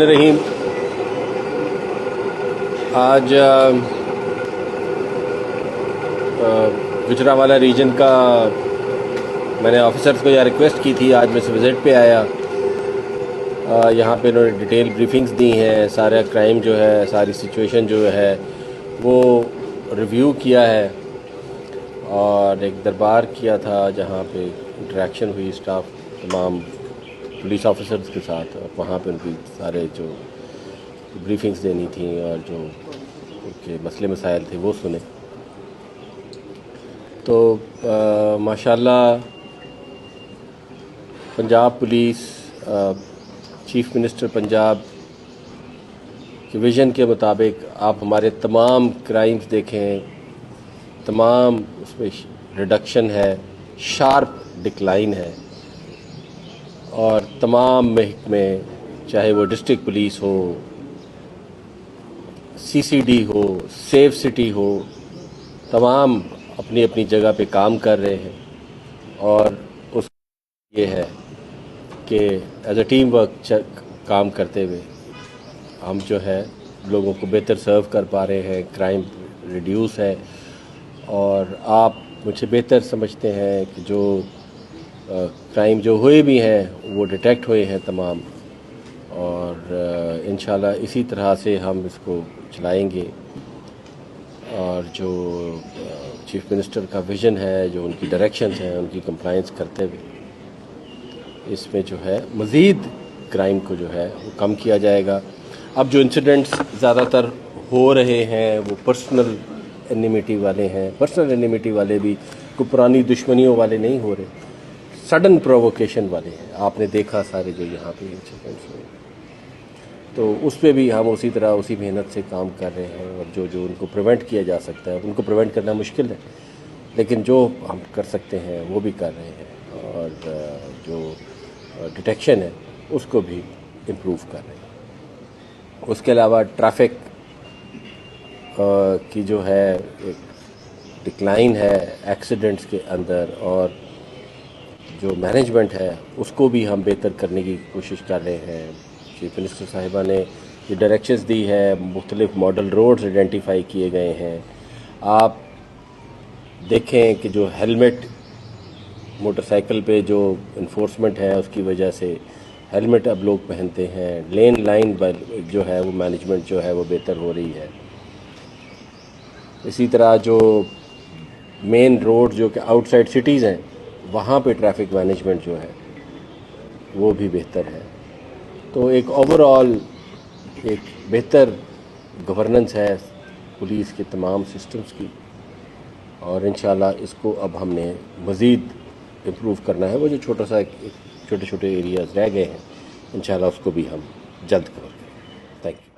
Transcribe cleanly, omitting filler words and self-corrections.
रहीम। आज गुजरांवाला रीजन का मैंने ऑफिसर्स को यह रिक्वेस्ट की थी, आज मैं इस विज़िट पे आया। यहाँ पे उन्होंने डिटेल ब्रीफिंग्स दी हैं, सारा क्राइम जो है, सारी सिचुएशन जो है वो रिव्यू किया है और एक दरबार किया था जहाँ पे इंटरेक्शन हुई स्टाफ तमाम पुलिस ऑफिसर्स के साथ, और वहाँ पे उनकी सारे जो ब्रीफिंग्स देनी थी और जो उनके मसले मसाइल थे वो सुने। तो माशाल्लाह Punjab police, chief minister Punjab के विज़न के मुताबिक आप हमारे तमाम क्राइम्स देखें, तमाम उसमें रिडक्शन है, शार्प डिक्लाइन है। और तमाम महकमे, चाहे वो डिस्ट्रिक्ट पुलिस हो, सीसीडी हो, सेफ सिटी हो, तमाम अपनी अपनी जगह पे काम कर रहे हैं। और उस ये है कि एज अ टीम वर्क काम करते हुए हम जो है लोगों को बेहतर सर्व कर पा रहे हैं, क्राइम रिड्यूस है। और आप मुझे बेहतर समझते हैं कि जो क्राइम जो हुए भी हैं वो डिटेक्ट हुए हैं तमाम, और इंशाल्लाह इसी तरह से हम इसको चलाएंगे। और जो चीफ मिनिस्टर का विज़न है, जो उनकी डायरेक्शंस हैं, उनकी कंप्लायंस करते हुए इसमें जो है मज़ीद क्राइम को जो है वो कम किया जाएगा। अब जो इंसिडेंट्स ज़्यादातर हो रहे हैं वो पर्सनल एनिमिटी वाले हैं। पर्सनल एनिमिटी वाले भी कोई पुरानी दुश्मनियों वाले नहीं हो रहे, सडन प्रोवोकेशन वाले हैं। आपने देखा सारे जो यहाँ पे इंसिडेंट्स हुए, तो उस पर भी हम उसी तरह उसी मेहनत से काम कर रहे हैं। और जो जो उनको प्रिवेंट किया जा सकता है, उनको प्रिवेंट करना मुश्किल है, लेकिन जो हम कर सकते हैं वो भी कर रहे हैं। और जो डिटेक्शन है उसको भी इम्प्रूव कर रहे हैं। उसके अलावा ट्रैफिक की जो है एक डिक्लाइन है एक्सीडेंट्स के अंदर, और जो मैनेजमेंट है उसको भी हम बेहतर करने की कोशिश कर रहे हैं। चीफ मिनिस्टर साहिबा ने ये डायरेक्शंस दी है, मुख्तलिफ मॉडल रोड्स आइडेंटिफाई किए गए हैं। आप देखें कि जो हेलमेट मोटरसाइकिल पे जो इन्फोर्समेंट है उसकी वजह से हेलमेट अब लोग पहनते हैं। लेन लाइन जो है वो मैनेजमेंट जो है वो बेहतर हो रही है। इसी तरह जो मेन रोड जो कि आउटसाइड सिटीज़ हैं वहाँ पे ट्रैफिक मैनेजमेंट जो है वो भी बेहतर है। तो एक ओवरऑल एक बेहतर गवर्नेंस है पुलिस के तमाम सिस्टम्स की, और इंशाल्लाह इसको अब हमने मज़ीद इम्प्रूव करना है। वो जो छोटा सा छोटे छोटे एरियाज़ रह गए हैं, इंशाल्लाह उसको भी हम जल्द करेंगे। Thank you.